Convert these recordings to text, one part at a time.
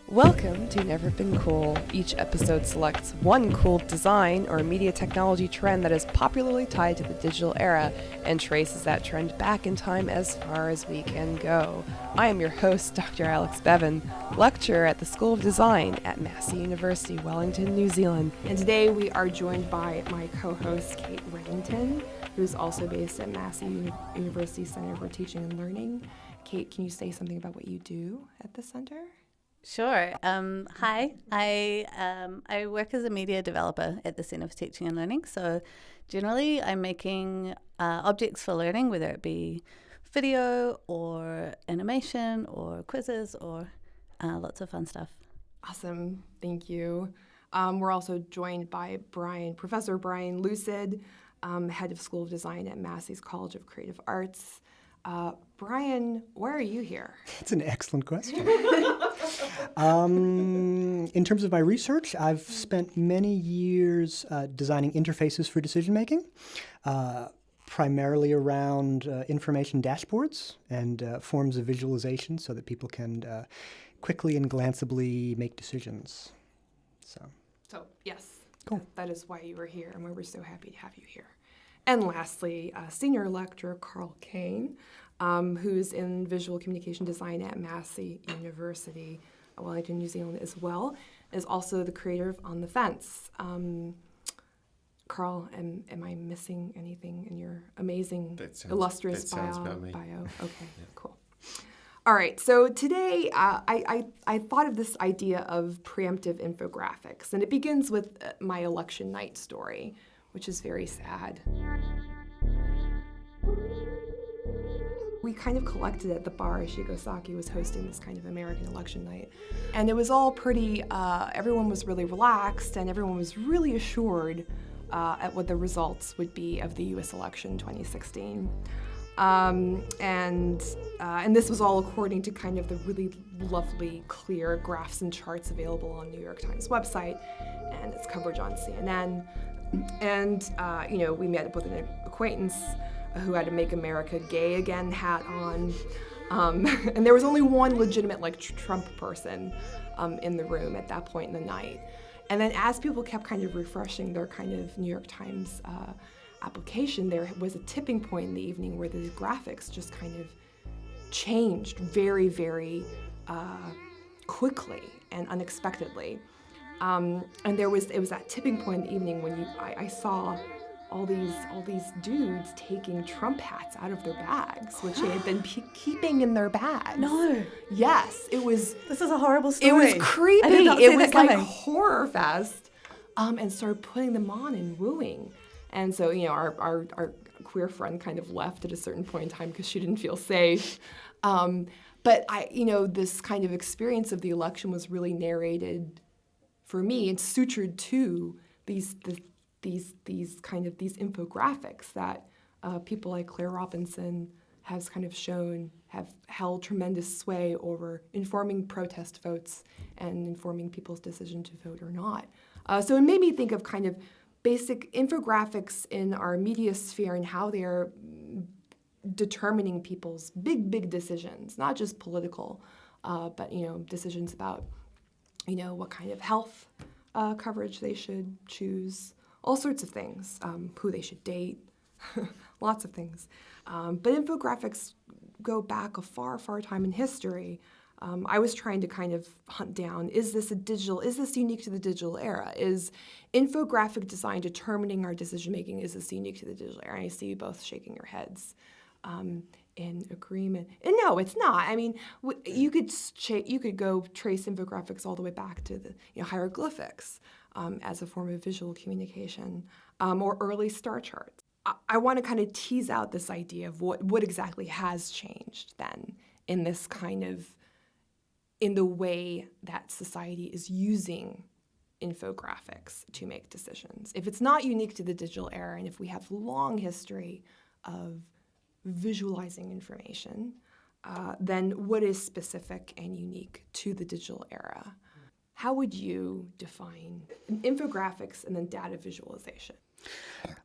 Welcome to Never Been Cool. Each episode selects one cool design or media technology trend that is popularly tied to the digital era and traces that trend back in time as far as we can go. I am your host, Dr. Alex Bevan, lecturer at the School of Design at Massey University, Wellington, New Zealand. And today we are joined by my co-host, Kate Reddington, who is also based at Massey University Center for Teaching and Learning. Kate, can you say something about what you do at the center? Sure. Hi. I work as a media developer at the Centre for Teaching and Learning. So generally, I'm making objects for learning, whether it be video or animation or quizzes or lots of fun stuff. Awesome. Thank you. We're also joined by Professor Brian Lucid, head of School of Design at Massey's College of Creative Arts. Brian, why are you here? That's an excellent question. In terms of my research, I've spent many years designing interfaces for decision making, primarily around information dashboards and forms of visualization so that people can quickly and glanceably make decisions. So yes, cool. That is why you were here, and we're so happy to have you here. And lastly, senior lecturer Carl Kane, who's in visual communication design at Massey University, Wellington, New Zealand as well, is also the creator of On the Fence. Carl, am I missing anything in your amazing, illustrious bio? Okay, yeah. Cool. All right, so today I thought of this idea of preemptive infographics, and it begins with my election night story, which is very sad. We kind of collected at the bar. Shigosaki was hosting this kind of American election night. And it was all pretty, everyone was really relaxed and everyone was really assured at what the results would be of the US election 2016. And this was all according to kind of the really lovely, clear graphs and charts available on New York Times website and its coverage on CNN. And, we met up with an acquaintance who had a Make America Gay Again hat on. And there was only one legitimate, Trump person in the room at that point in the night. And then as people kept kind of refreshing their kind of New York Times application, there was a tipping point in the evening where the graphics just kind of changed very, very quickly and unexpectedly. And it was that tipping point in the evening when I saw all these dudes taking Trump hats out of their bags, which they had been keeping in their bags. No. Yes, it was. This is a horrible story. It was creepy. I did not see it was that coming. Like horror fest, and started putting them on and wooing. And so our queer friend kind of left at a certain point in time because she didn't feel safe. But this kind of experience of the election was really narrated for me and sutured to these infographics that people like Claire Robinson have held tremendous sway over informing protest votes and informing people's decision to vote or not. So it made me think of kind of basic infographics in our media sphere and how they are determining people's big decisions, not just political, but decisions about what kind of health coverage they should choose, all sorts of things, who they should date, lots of things. But infographics go back a far, far time in history. I was trying to kind of hunt down, is this unique to the digital era? Is infographic design determining our decision-making, is this unique to the digital era? And I see you both shaking your heads in agreement. And no, it's not. I mean, you could go trace infographics all the way back to the hieroglyphics as a form of visual communication, or early star charts. I want to kind of tease out this idea of what exactly has changed then in this kind of, in the way that society is using infographics to make decisions. If it's not unique to the digital era, and if we have long history of visualizing information, then what is specific and unique to the digital era? How would you define infographics and then data visualization?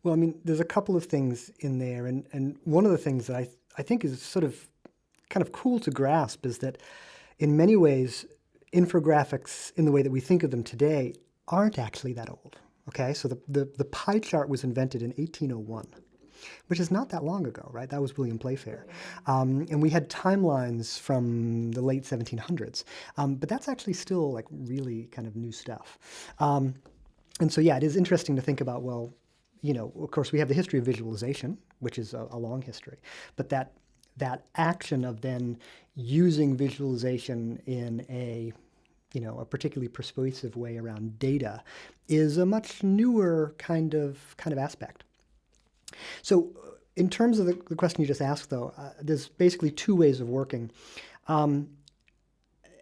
Well, I mean, there's a couple of things in there, and one of the things that I think is sort of kind of cool to grasp is that in many ways infographics in the way that we think of them today aren't actually that old. Okay, so the pie chart was invented in 1801, which is not that long ago, right? That was William Playfair. And we had timelines from the late 1700s. But that's actually still like really kind of new stuff. And so, yeah, it is interesting to think about, well, you know, of course, we have the history of visualization, which is a long history. But that action of then using visualization in a particularly persuasive way around data is a much newer kind of aspect. So in terms of the question you just asked, though, there's basically two ways of working. And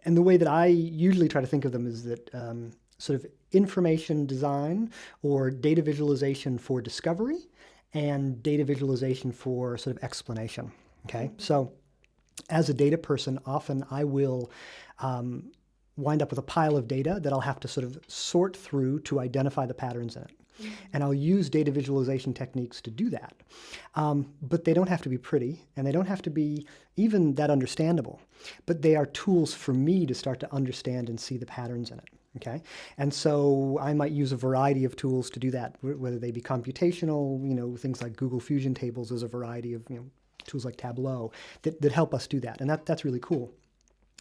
the way that I usually try to think of them is that sort of information design or data visualization for discovery and data visualization for sort of explanation. Okay, so as a data person, often I will wind up with a pile of data that I'll have to sort of sort through to identify the patterns in it. And I'll use data visualization techniques to do that. But they don't have to be pretty, and they don't have to be even that understandable. But they are tools for me to start to understand and see the patterns in it. Okay, and so I might use a variety of tools to do that, whether they be computational, things like Google Fusion tables. There's a variety of tools like Tableau that help us do that, and that's really cool.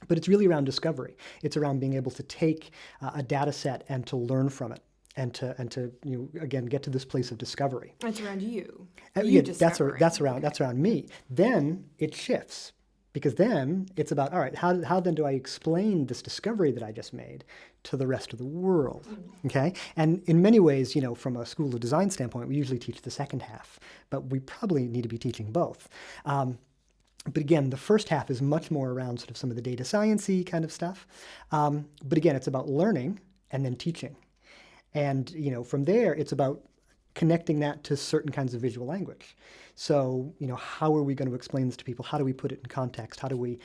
But it's really around discovery. It's around being able to take a data set and to learn from it, and to again get to this place of discovery. It's around you. Yeah, that's around me. Then it shifts, because then it's about, all right, how then do I explain this discovery that I just made to the rest of the world? Okay, and in many ways, from a school of design standpoint, we usually teach the second half, but we probably need to be teaching both. But again, the first half is much more around sort of some of the data science-y kind of stuff. But again, it's about learning and then teaching. And, from there, it's about connecting that to certain kinds of visual language. So, how are we going to explain this to people? How do we put it in context? How do we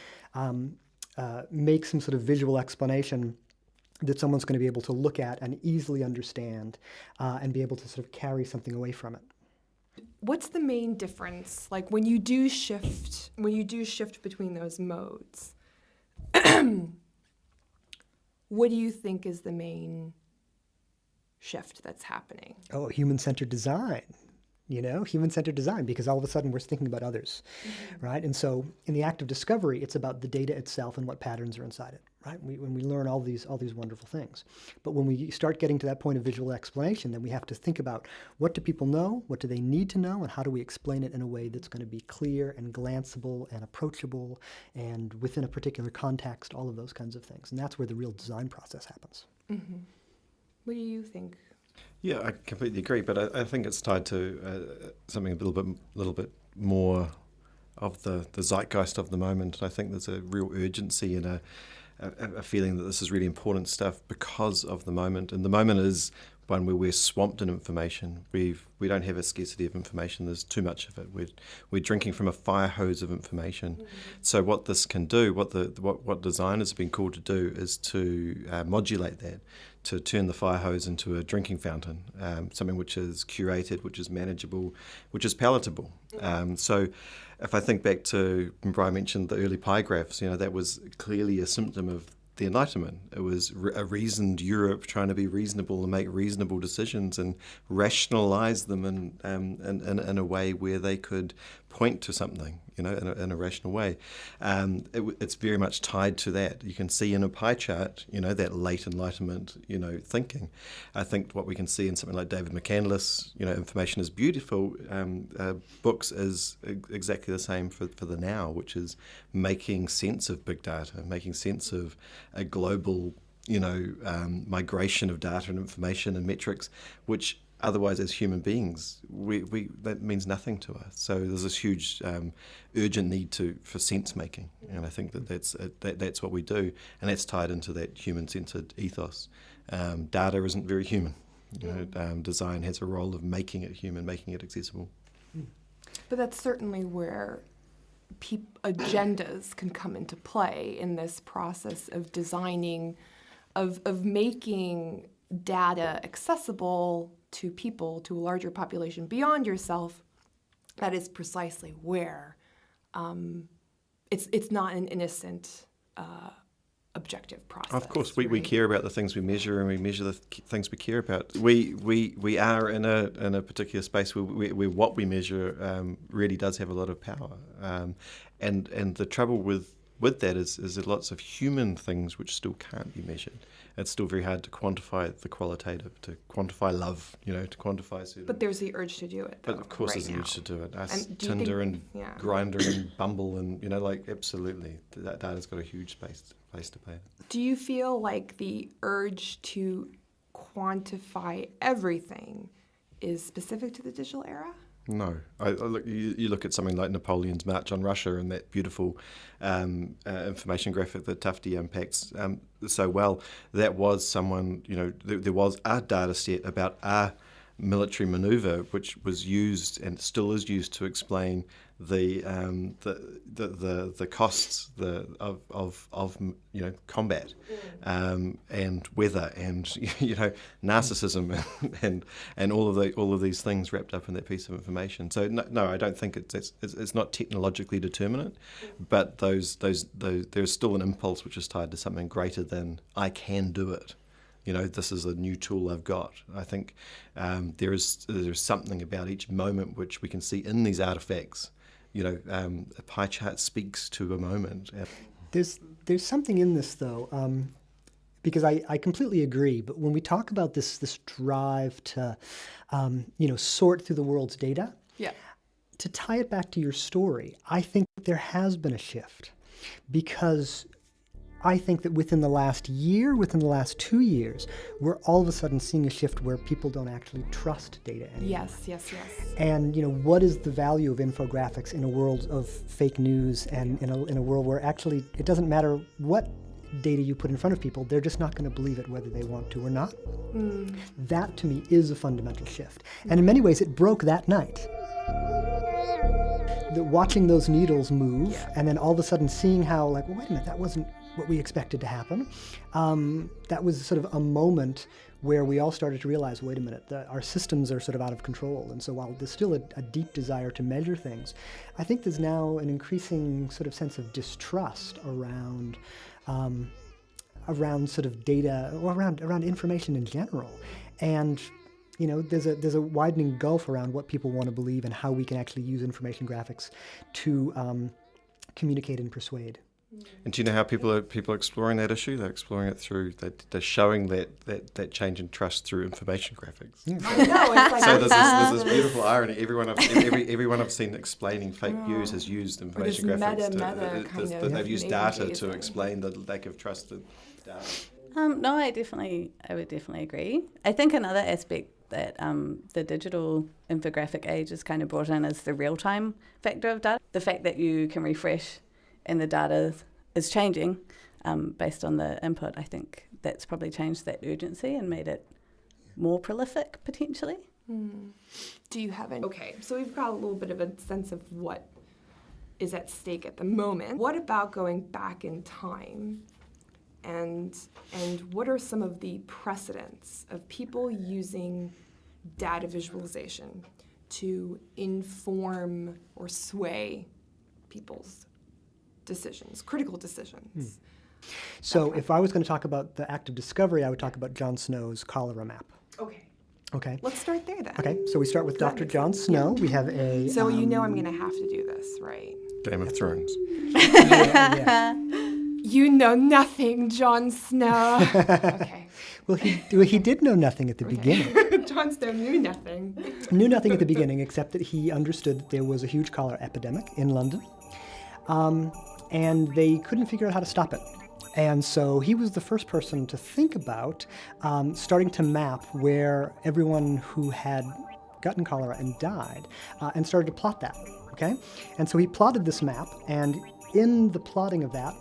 make some sort of visual explanation that someone's going to be able to look at and easily understand and be able to sort of carry something away from it? What's the main difference, like when you do shift between those modes? What do you think is the main shift that's happening? Oh, human-centered design. Human-centered design, because all of a sudden we're thinking about others, right? And so in the act of discovery, it's about the data itself and what patterns are inside it, right? When we learn all these wonderful things. But when we start getting to that point of visual explanation, then we have to think about, what do people know, what do they need to know, and how do we explain it in a way that's going to be clear and glanceable and approachable and within a particular context, all of those kinds of things. And that's where the real design process happens. Mm-hmm. What do you think? Yeah, I completely agree, but I think it's tied to something a little bit more of the zeitgeist of the moment. I think there's a real urgency and a feeling that this is really important stuff because of the moment. And the moment is one where we're swamped in information. We don't have a scarcity of information. There's too much of it. We're drinking from a fire hose of information. Mm-hmm. So what this can do, what designers have been called to do, is to modulate that, to turn the fire hose into a drinking fountain, something which is curated, which is manageable, which is palatable. So if I think back to when Brian mentioned the early pie graphs, that was clearly a symptom of the Enlightenment. It was a reasoned Europe trying to be reasonable and make reasonable decisions and rationalize them in a way where they could point to something, in a rational way. It's very much tied to that. You can see in a pie chart, that late Enlightenment, thinking. I think what we can see in something like David McCandless, information is beautiful. Books is exactly the same for the now, which is making sense of big data, making sense of a global, migration of data and information and metrics, which otherwise, as human beings, that means nothing to us. So there's this huge, urgent need for sense making, and I think that's what we do, and that's tied into that human-centered ethos. Data isn't very human. Design has a role of making it human, making it accessible. But that's certainly where agendas can come into play in this process of designing, of making data accessible to people, to a larger population beyond yourself. That is precisely where it's not an innocent objective process. Of course, we right? care about the things we measure, and we measure the things we care about. We are in a particular space where what we measure really does have a lot of power, and the trouble with that is there are lots of human things which still can't be measured. It's still very hard to quantify the qualitative, to quantify love, to quantify certain. But there's the urge to do it, though, But of course, right there's an now. urge to do it. Us, And do you Tinder think- and yeah. Grindr and Bumble and absolutely, that data's got a huge place to play. Do you feel like the urge to quantify everything is specific to the digital era? No, I look. You look at something like Napoleon's March on Russia and that beautiful information graphic that Tufte unpacks so well. That was someone, there was a data set about a military maneuver which was used and still is used to explain the costs of combat and weather and narcissism and all of these things wrapped up in that piece of information. So no, I don't think it's not technologically determinate, but there's still an impulse which is tied to something greater than I can do it. This is a new tool I've got. I think there's something about each moment which we can see in these artifacts. A pie chart speaks to a moment. There's something in this, though, because I completely agree. But when we talk about this drive to, sort through the world's data, Yeah. to tie it back to your story, I think there has been a shift, because I think that within the last year, within the last 2 years, we're all of a sudden seeing a shift where people don't actually trust data anymore. Yes. And what is the value of infographics in a world of fake news and in a world where actually it doesn't matter what data you put in front of people, they're just not going to believe it whether they want to or not. That to me is a fundamental shift. And in many ways it broke that night. Watching those needles move and then all of a sudden seeing how wait a minute, that wasn't what we expected to happen. That was sort of a moment where we all started to realize, wait a minute, our systems are sort of out of control. And so while there's still a deep desire to measure things, I think there's now an increasing sort of sense of distrust around sort of data, or around information in general. And there's a widening gulf around what people want to believe and how we can actually use information graphics to communicate and persuade. And do you know how people are exploring that issue? They're exploring it through, they're showing that change in trust through information graphics. I know. It's like So there's this beautiful irony. Everyone I've seen explaining fake news has used information this graphics. meta kind of They've used data to navel-gazing. explain the lack of trust in data. No, I would definitely agree. I think another aspect that the digital infographic age has kind of brought in is the real-time factor of data. The fact that you can refresh and the data is changing based on the input, I think that's probably changed that urgency and made it more prolific, potentially. Do you have any? Okay, so we've got a little bit of a sense of what is at stake at the moment. What about going back in time? And what are some of the precedents of people using data visualization to inform or sway people's decisions, critical decisions? So if I was going to talk about the act of discovery, I would talk about Jon Snow's cholera map. Okay. Let's start there then. Okay, so we start with Dr. Jon Snow. We have a... So I'm going to have to do this, right? Game of Thrones. yeah. You know nothing, Jon Snow. Okay. Well, he did know nothing at the beginning. Jon Snow knew nothing. Knew nothing at the beginning except that he understood that there was a huge cholera epidemic in London, and they couldn't figure out how to stop it. And so he was the first person to think about starting to map where everyone who had gotten cholera and died, and started to plot that, okay? And so he plotted this map, and in the plotting of that,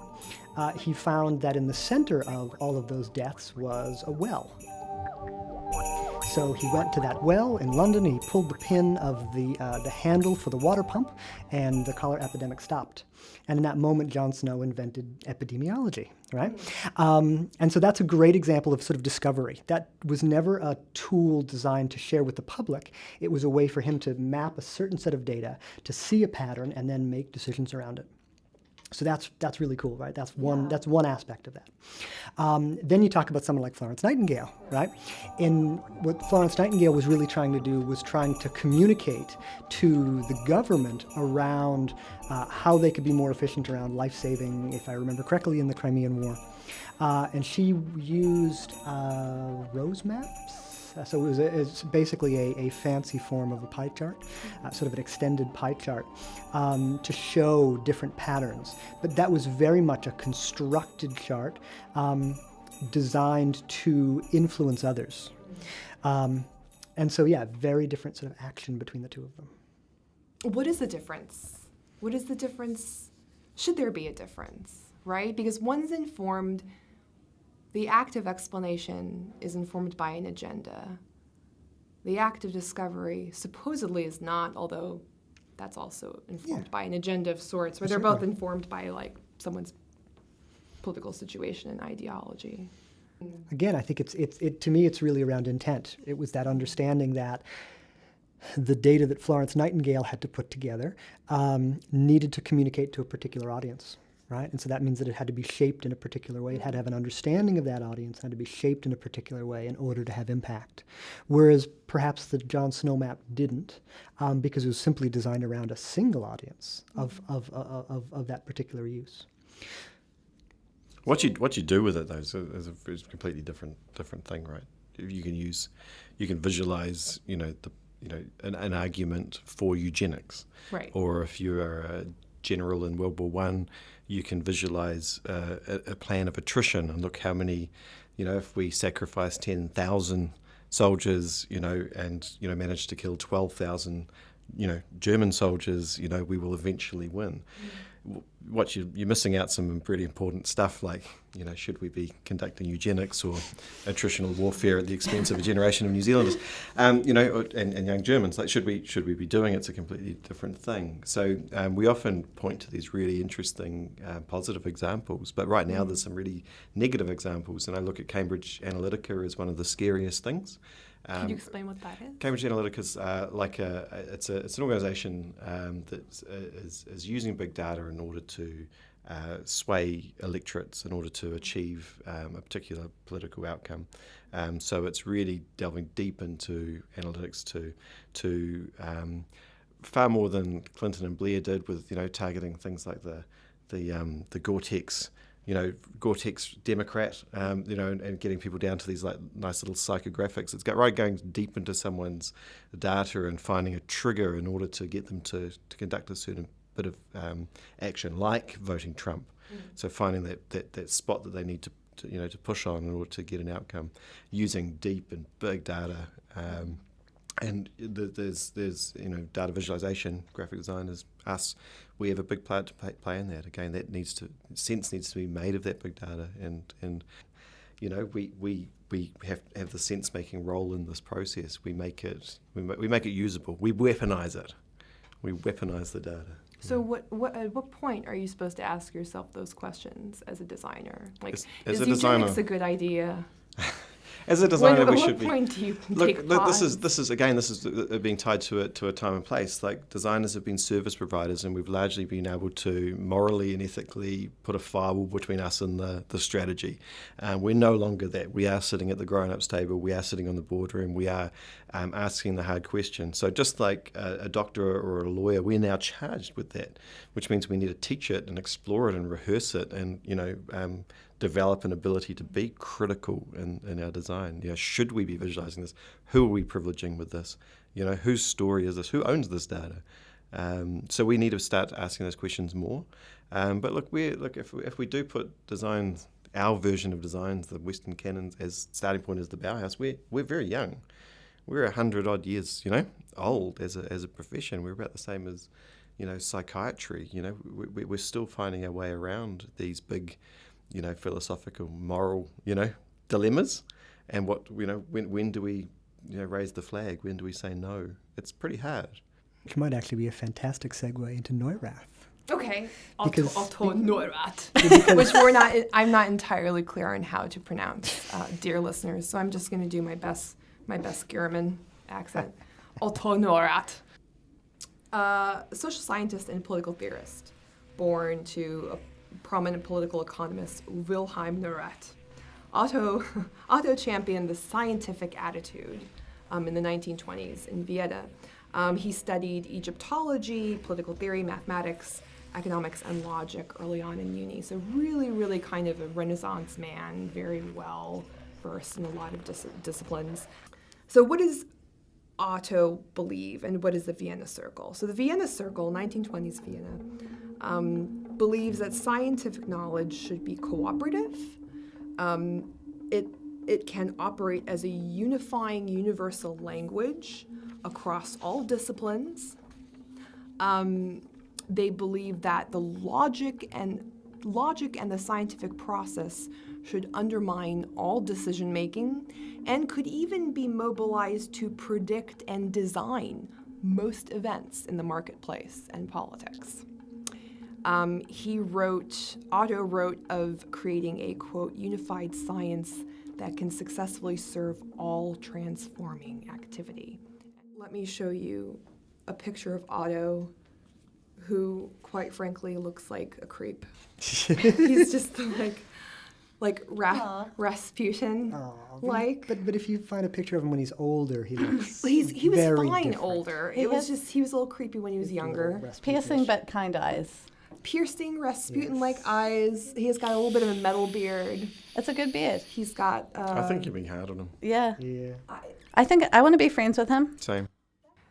he found that in the center of all of those deaths was a well. So he went to that well in London, and he pulled the pin of the handle for the water pump, and the cholera epidemic stopped. And in that moment, Jon Snow invented epidemiology, right? And so that's a great example of sort of discovery. That was never a tool designed to share with the public. It was a way for him to map a certain set of data, to see a pattern, and then make decisions around it. So that's really cool, right? That's one aspect of that. Then you talk about someone like Florence Nightingale, right? And what Florence Nightingale was really trying to do was trying to communicate to the government around how they could be more efficient around life-saving, if I remember correctly, in the Crimean War. And she used rose maps. So it's basically a fancy form of a pie chart, sort of an extended pie chart, to show different patterns. But that was very much a constructed chart designed to influence others. And so, yeah, very different sort of action between the two of them. What is the difference? What is the difference? Should there be a difference, right? Because one's informed, the act of explanation is informed by an agenda. The act of discovery supposedly is not, although that's also informed by an agenda of sorts, where they're both informed by like someone's political situation and ideology. Again, I think it to me, it's really around intent. It was that understanding that the data that Florence Nightingale had to put together needed to communicate to a particular audience, right? And so that means that it had to be shaped in a particular way. It had to have an understanding of that audience, had to be shaped in a particular way in order to have impact. Whereas perhaps the John Snow map didn't, because it was simply designed around a single audience of that particular use. What you do with it though is a completely different thing, right? You can visualize, an argument for eugenics, Right. Or if you are a general in World War One, you can visualize a plan of attrition and look how many, if we sacrifice 10,000 soldiers, and manage to kill 12,000, German soldiers, we will eventually win. What you're missing out some pretty important stuff, like should we be conducting eugenics or attritional warfare at the expense of a generation of New Zealanders, and young Germans? Like should we be doing it? It's a completely different thing. So we often point to these really interesting positive examples, but right now there's some really negative examples, and I look at Cambridge Analytica as one of the scariest things. Can you explain what that is? Cambridge Analytica is it's an organisation that is using big data in order to sway electorates in order to achieve a particular political outcome. So it's really delving deep into analytics to far more than Clinton and Blair did with targeting things like the Gore-Tex. Gore-Tex Democrat, and getting people down to these like nice little psychographics. It's going deep into someone's data and finding a trigger in order to get them to conduct a certain bit of action, like voting Trump. So finding that spot that they need to push on in order to get an outcome, using deep and big data. And there's data visualization, graphic designers, us. We have a big part to play in that. Again, sense needs to be made of that big data, and we have the sense making role in this process. We make it usable. We weaponize it. We weaponize the data. So at what point are you supposed to ask yourself those questions as a designer? Like, as is a designer, eugenics a good idea? As a designer, we at should what be. point do you Look, take pause? this is being tied to a time and place. Like designers have been service providers, and we've largely been able to morally and ethically put a firewall between us and the strategy. We're no longer that. We are sitting at the grown-ups table. We are sitting on the boardroom. We are asking the hard questions. So just like a doctor or a lawyer, we're now charged with that, which means we need to teach it and explore it and rehearse it, and develop an ability to be critical in our design. Should we be visualizing this? Who are we privileging with this? Whose story is this? Who owns this data? So we need to start asking those questions more. But if we do put design, our version of designs, the Western canons, as starting point as the Bauhaus, we're very young. We're 100 odd years, old as a profession. We're about the same as, psychiatry. We're still finding our way around these big, philosophical, moral, dilemmas. And when do we, raise the flag? When do we say no? It's pretty hard. Which might actually be a fantastic segue into Neurath. Okay, Because- Otto Neurath, which I'm not entirely clear on how to pronounce, dear listeners. So I'm just going to do my best German accent. Otto Neurath, social scientist and political theorist. born to a prominent political economist, Wilhelm Neurat. Otto championed the scientific attitude in the 1920s in Vienna. He studied Egyptology, political theory, mathematics, economics, and logic early on in uni. So really, really kind of a Renaissance man, very well versed in a lot of disciplines. So what does Otto believe, and what is the Vienna Circle? So the Vienna Circle, 1920s Vienna, believes that scientific knowledge should be cooperative. It can operate as a unifying universal language across all disciplines. They believe that the logic and the scientific process should undermine all decision making and could even be mobilized to predict and design most events in the marketplace and politics. Otto wrote of creating a, quote, unified science that can successfully serve all transforming activity. Let me show you a picture of Otto, who, quite frankly, looks like a creep. He's just Rasputin. But if you find a picture of him when he's older, he looks he was very fine different. older. He was a little creepy when he was younger. Piercing but kind eyes. Piercing Rasputin-like eyes. He has got a little bit of a metal beard. It's a good beard. He's got. I think you're being hard on him. Yeah. Yeah. I think I want to be friends with him. Same.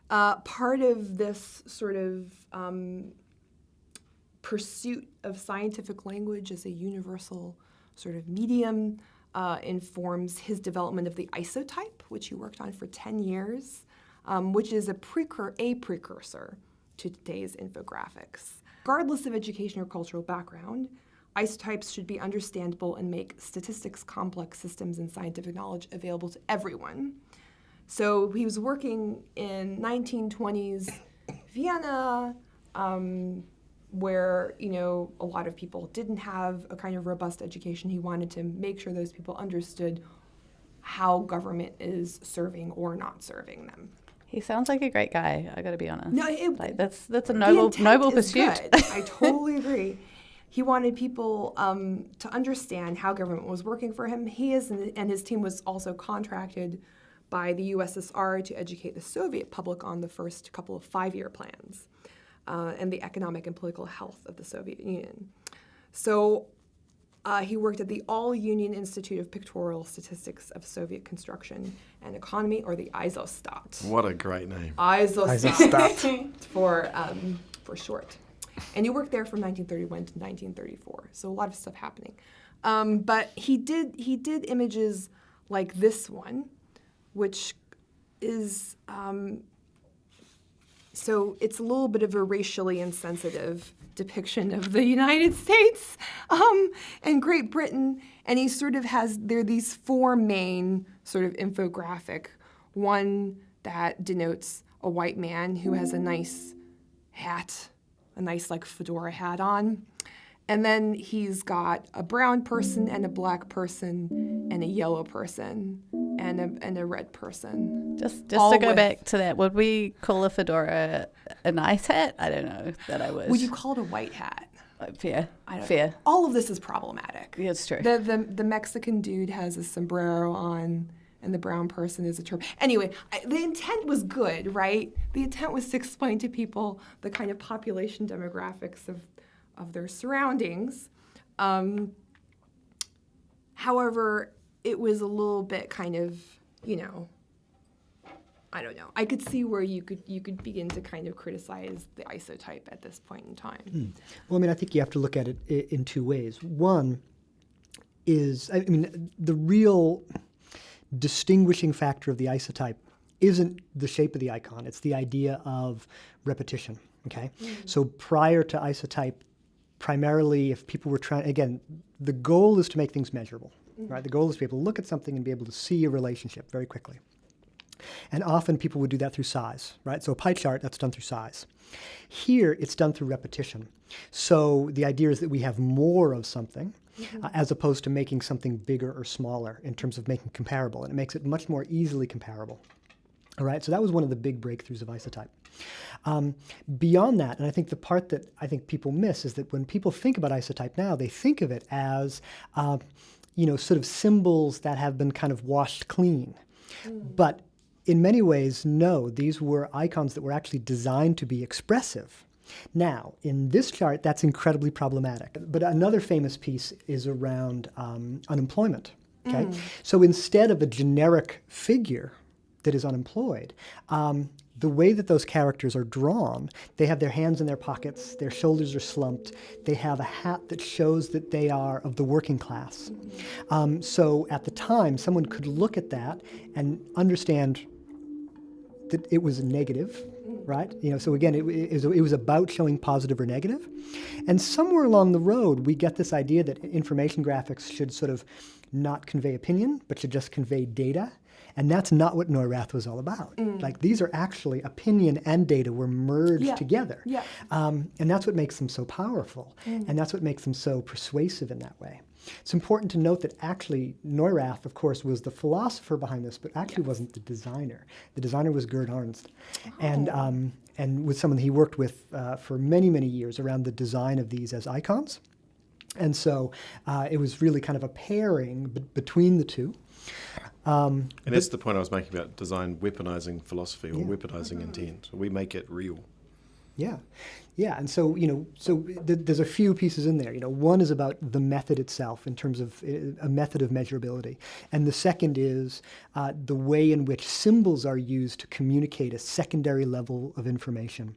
Part of this sort of pursuit of scientific language as a universal sort of medium informs his development of the isotype, which he worked on for 10 years, which is a precursor to today's infographics. Regardless of education or cultural background, isotypes should be understandable and make statistics, complex systems, and scientific knowledge available to everyone. So he was working in 1920s Vienna, where, a lot of people didn't have a kind of robust education. He wanted to make sure those people understood how government is serving or not serving them. He sounds like a great guy, I gotta be honest. No, that's a the noble intent is pursuit. good. I totally agree. He wanted people to understand how government was working for him. He and his team was also contracted by the USSR to educate the Soviet public on the first couple of 5-year plans and the economic and political health of the Soviet Union. So he worked at the All-Union Institute of Pictorial Statistics of Soviet Construction and Economy, or the ISOStat. What a great name. ISOStat for short. And he worked there from 1931 to 1934. So a lot of stuff happening. But he did images like this one, which is so it's a little bit of a racially insensitive depiction of the United States and Great Britain. And he sort of there are these 4 main sort of infographic. One that denotes a white man who has a nice hat, a nice fedora hat on. And then he's got a brown person and a black person and a yellow person and a red person. Just to go back to that, would we call a fedora a nice hat? I don't know that I would. Would you call it a white hat? Fair. I don't Fair. know. All of this is problematic. Yeah, it's true. The Mexican dude has a sombrero on, and the brown person is a turban. Anyway, the intent was good, right? The intent was to explain to people the kind of population demographics of their surroundings. However, it was a little bit kind of, I don't know. I could see where you could begin to kind of criticize the isotype at this point in time. Well, I think you have to look at it in 2 ways. One is, the real distinguishing factor of the isotype isn't the shape of the icon. It's the idea of repetition, okay? So prior to isotype, primarily if people were trying, again, the goal is to make things measurable, right? The goal is to be able to look at something and be able to see a relationship very quickly. And often people would do that through size, right? So a pie chart, that's done through size. Here, it's done through repetition. So the idea is that we have more of something as opposed to making something bigger or smaller in terms of making comparable. And it makes it much more easily comparable. All right, so that was one of the big breakthroughs of isotype. Beyond that, and I think the part that I think people miss is that when people think about isotype now, they think of it as, sort of symbols that have been kind of washed clean. But in many ways, no, these were icons that were actually designed to be expressive. Now, in this chart, that's incredibly problematic. But another famous piece is around unemployment. Okay, so instead of a generic figure that is unemployed, the way that those characters are drawn, they have their hands in their pockets, their shoulders are slumped, they have a hat that shows that they are of the working class. So at the time, someone could look at that and understand that it was negative, right? So again, it was about showing positive or negative. And somewhere along the road, we get this idea that information graphics should sort of not convey opinion, but should just convey data. And that's not what Neurath was all about. Like, these are actually opinion and data were merged together. Yeah. And that's what makes them so powerful. And that's what makes them so persuasive in that way. It's important to note that actually Neurath, of course, was the philosopher behind this, but actually wasn't the designer. The designer was Gerd Arnst. And was someone he worked with for many, many years around the design of these as icons. And so it was really kind of a pairing between the two. And that's the point I was making about design weaponizing philosophy or weaponizing intent. We make it real. Yeah. And so, there's a few pieces in there. One is about the method itself in terms of a method of measurability. And the second is the way in which symbols are used to communicate a secondary level of information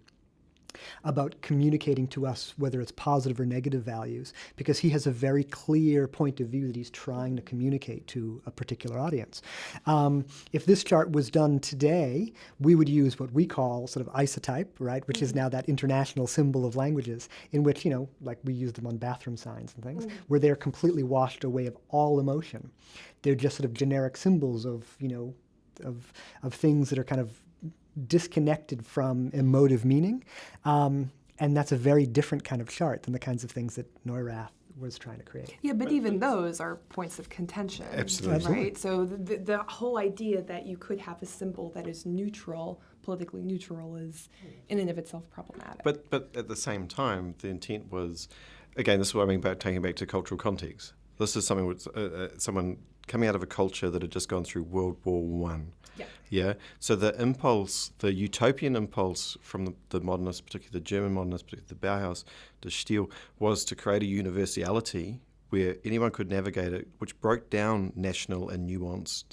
about communicating to us whether it's positive or negative values, because he has a very clear point of view that he's trying to communicate to a particular audience. If this chart was done today, we would use what we call sort of isotype, right, which is now that international symbol of languages in which, like we use them on bathroom signs and things, where they're completely washed away of all emotion. They're just sort of generic symbols of things that are kind of disconnected from emotive meaning. And that's a very different kind of chart than the kinds of things that Neurath was trying to create. Yeah, but even those are points of contention. Absolutely. Right? So the whole idea that you could have a symbol that is neutral, politically neutral, is in and of itself problematic. But at the same time, the intent was, again, this is what I mean about taking it back to cultural context. This is something with someone coming out of a culture that had just gone through World War I. Yeah. So the impulse, the utopian impulse from the modernists, particularly the German modernists, particularly the Bauhaus, the Stil, was to create a universality where anyone could navigate it, which broke down national and nuanced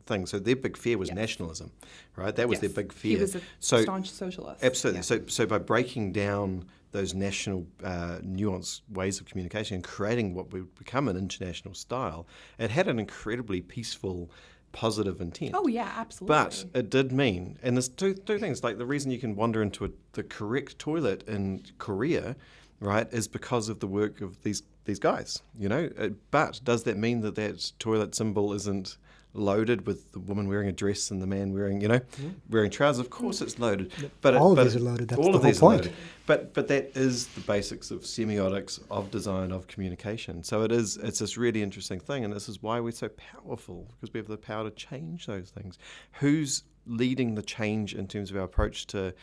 things. So their big fear was nationalism, right? That was their big fear. He was a staunch socialist. Absolutely. Yeah. So by breaking down those national nuanced ways of communication and creating what would become an international style, it had an incredibly peaceful, positive intent. Oh, yeah, absolutely. But it did mean, and there's two things, like the reason you can wander into the correct toilet in Korea, right, is because of the work of these guys, But does that mean that toilet symbol isn't loaded with the woman wearing a dress and the man wearing, wearing trousers? Of course it's loaded. But all of these are loaded. That's all the of whole these point. are loaded. But that is the basics of semiotics, of design, of communication. So it's this really interesting thing, and this is why we're so powerful, because we have the power to change those things. Who's leading the change in terms of our approach to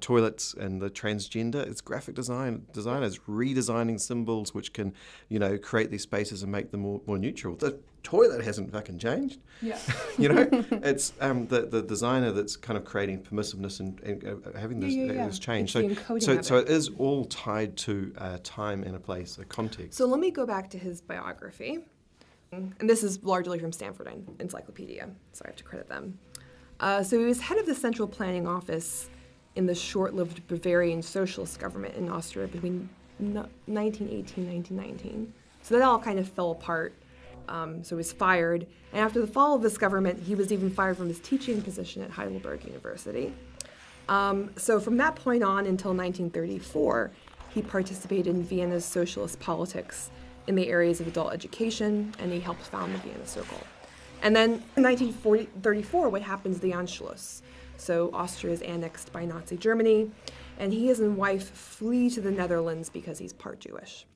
toilets and the transgender? It's graphic designers redesigning symbols which can, create these spaces and make them more neutral. The toilet hasn't fucking changed. Yeah. It's the designer that's kind of creating permissiveness and having this change. It's the encoding of So it. it is all tied to time and a place, a context. So let me go back to his biography. And this is largely from Stanford Encyclopedia, so I have to credit them. So he was head of the Central Planning Office in the short-lived Bavarian socialist government in Austria between 1918 and 1919. So that all kind of fell apart. So he was fired. And after the fall of this government, he was even fired from his teaching position at Heidelberg University. So from that point on until 1934, he participated in Vienna's socialist politics in the areas of adult education, and he helped found the Vienna Circle. And then in 1934, what happens is the Anschluss. So Austria is annexed by Nazi Germany, and he and his wife flee to the Netherlands because he's part Jewish.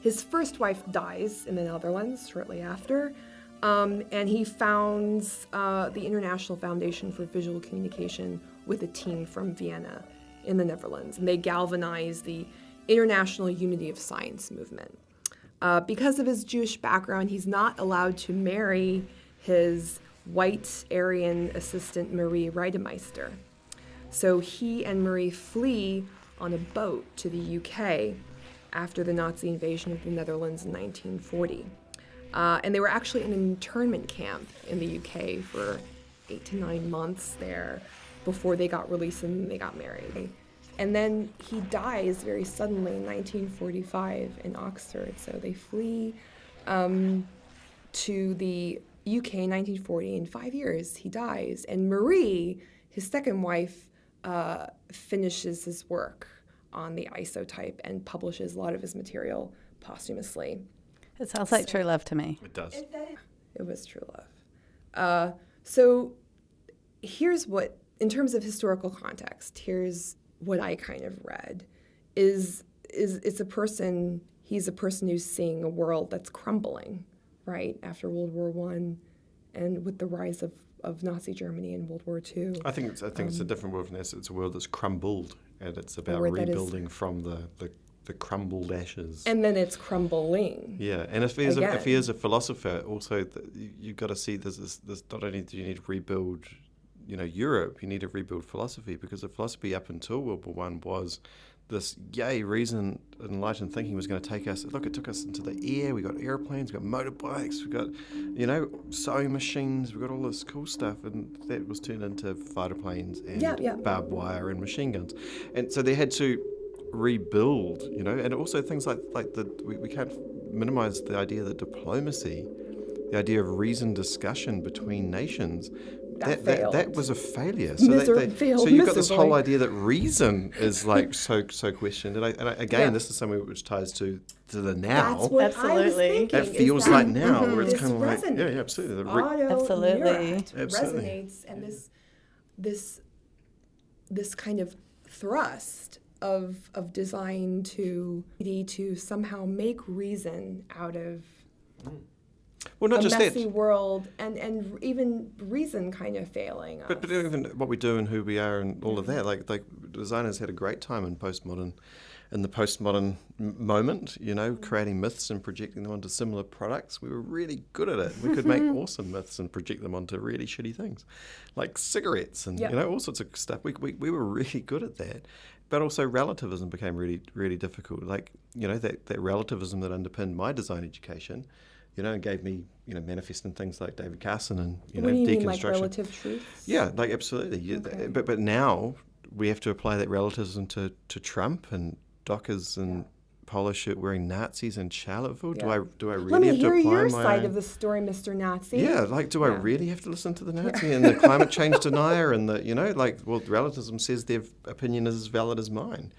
His first wife dies in the Netherlands shortly after, And he founds the International Foundation for Visual Communication with a team from Vienna in the Netherlands. And they galvanize the international unity of science movement. Because of his Jewish background, he's not allowed to marry his white Aryan assistant Marie Reidemeister. So he and Marie flee on a boat to the UK after the Nazi invasion of the Netherlands in 1940. And they were actually in an internment camp in the UK for 8 to 9 months there before they got released and they got married. And then he dies very suddenly in 1945 in Oxford. So they flee to the UK in 1940. In 5 years, he dies. And Marie, his second wife, finishes his work on the isotype and publishes a lot of his material posthumously. It sounds like true love to me. It does. It was true love. So here's what, in terms of historical context, here's what I kind of read, is it's a person, he's a person who's seeing a world that's crumbling, right, after World War I and with the rise of Nazi Germany in World War II. I think it's a different world from this. It's a world that's crumbled, and it's about word that is- rebuilding from the crumbled ashes. And then it's crumbling. Yeah, and if he is Again. a philosopher, also you've got to see there's not only do you need to rebuild, Europe, you need to rebuild philosophy, because the philosophy up until World War I was this reason, enlightened thinking was going to take us. Look, it took us into the air. We got airplanes, we got motorbikes, we got sewing machines, we got all this cool stuff, and that was turned into fighter planes and Yeah. barbed wire and machine guns, and so they had to rebuild, and also things like we can't minimize the idea that diplomacy, the idea of reasoned discussion between nations, that was a failure. So Failed you've got this miserably. whole idea that reason is like so questioned, and again, this is something which ties to the now. That's what I was Absolutely. thinking. It is feels that like now, where it's this kind of like, resonates. yeah, absolutely. Absolutely. Absolutely. Resonates, and this kind of thrust of design to somehow make reason out of well, not a just messy that, world, and even reason kind of failing us. but even what we do and who we are and all of that. Like designers had a great time in the postmodern moment, creating myths and projecting them onto similar products. We were really good at it. We could make awesome myths and project them onto really shitty things, like cigarettes and all sorts of stuff. We were really good at that. But also relativism became really, really difficult. Like, that relativism that underpinned my design education, and gave me, manifesting things like David Carson and, what do you mean, deconstruction. like relative truths? Yeah, like absolutely. Okay. But now we have to apply that relativism to Trump and Dockers and polo shirt wearing Nazis in Charlottesville. Yeah. Do I really Let me have to hear apply your my side own? of the story, Mr. Nazi. Yeah, like, do I Yeah. really have to listen to the Nazi and the climate change denier and relativism says their opinion is as valid as mine.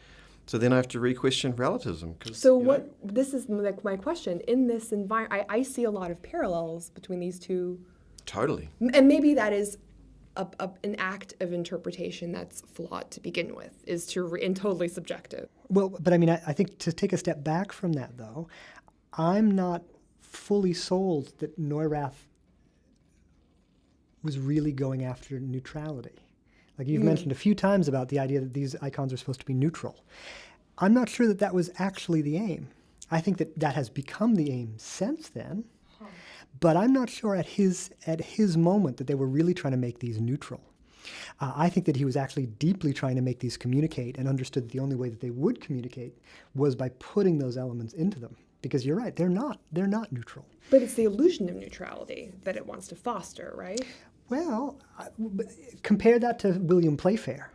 So then I have to re-question relativism. This is like my question. In this environment, I see a lot of parallels between these two. Totally. And maybe that is an act of interpretation that's flawed to begin with, and totally subjective. Well, but I think to take a step back from that, though, I'm not fully sold that Neurath was really going after neutrality. Like you've mentioned a few times about the idea that these icons are supposed to be neutral. I'm not sure that was actually the aim. I think that has become the aim since then, but I'm not sure at his moment that they were really trying to make these neutral. I think that he was actually deeply trying to make these communicate, and understood that the only way that they would communicate was by putting those elements into them. Because you're right, they're not neutral. But it's the illusion of neutrality that it wants to foster, right? Well, compare that to William Playfair,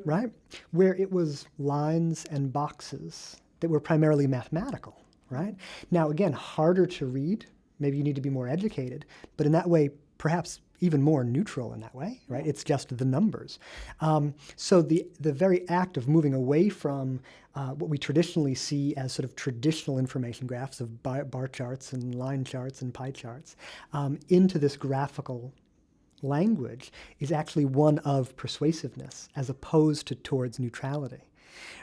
right? Where it was lines and boxes that were primarily mathematical, right? Now, again, harder to read. Maybe you need to be more educated. But in that way, perhaps even more neutral in that way, right? It's just the numbers. So the very act of moving away from what we traditionally see as sort of traditional information graphs of bar charts and line charts and pie charts into this graphical language is actually one of persuasiveness as opposed to towards neutrality.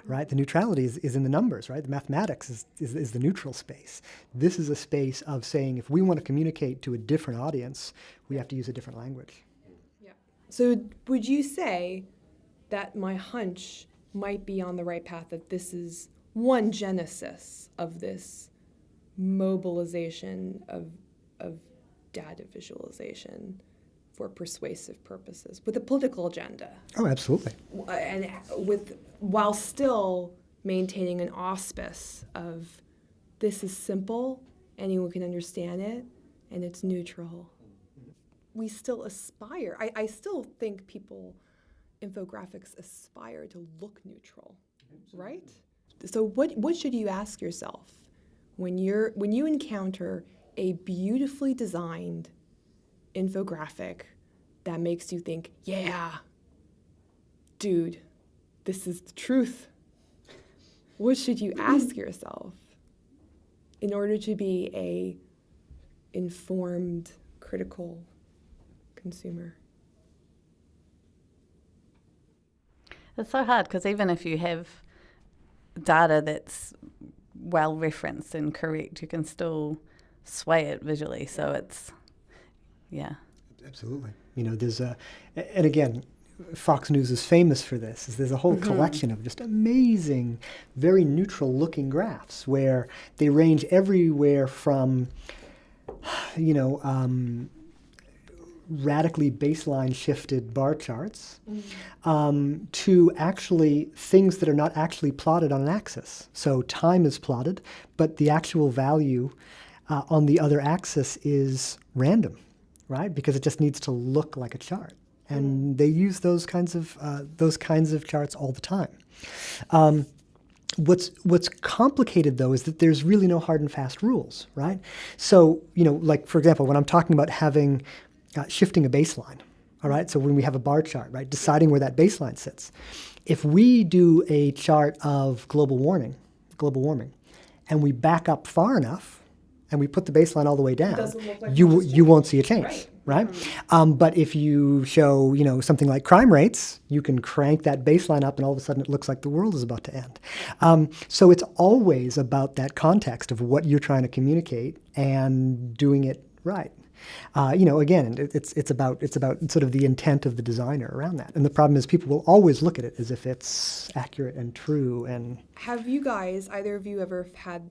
right? The neutrality is in the numbers, right? The mathematics is the neutral space. This is a space of saying if we want to communicate to a different audience, we have to use a different language. Yeah. So would you say that my hunch might be on the right path, that this is one genesis of this mobilization of data visualization for persuasive purposes with a political agenda, Oh, absolutely. and while still maintaining an auspice of this is simple, anyone can understand it, and it's neutral. We still aspire. I still think infographics aspire to look neutral, right? So what should you ask yourself when you encounter a beautifully designed infographic that makes you think, yeah, dude, this is the truth? What should you ask yourself in order to be a informed, critical consumer? It's so hard because even if you have data that's well referenced and correct, you can still sway it visually. So it's, yeah. Absolutely. You know, and again, Fox News is famous for this. There's a whole collection of just amazing, very neutral looking graphs where they range everywhere from, radically baseline shifted bar charts to actually things that are not actually plotted on an axis. So time is plotted, but the actual value on the other axis is random, right? Because it just needs to look like a chart. And they use those kinds of charts all the time. What's complicated though is that there's really no hard and fast rules, right? So like for example, when I'm talking about having shifting a baseline, all right. So when we have a bar chart, right, deciding where that baseline sits. If we do a chart of global warming, and we back up far enough, and we put the baseline all the way down, you won't see a change, right? But if you show, something like crime rates, you can crank that baseline up, and all of a sudden it looks like the world is about to end. So it's always about that context of what you're trying to communicate and doing it right. Again, it's about sort of the intent of the designer around that. And the problem is people will always look at it as if it's accurate and true. And have you guys, either of you, ever had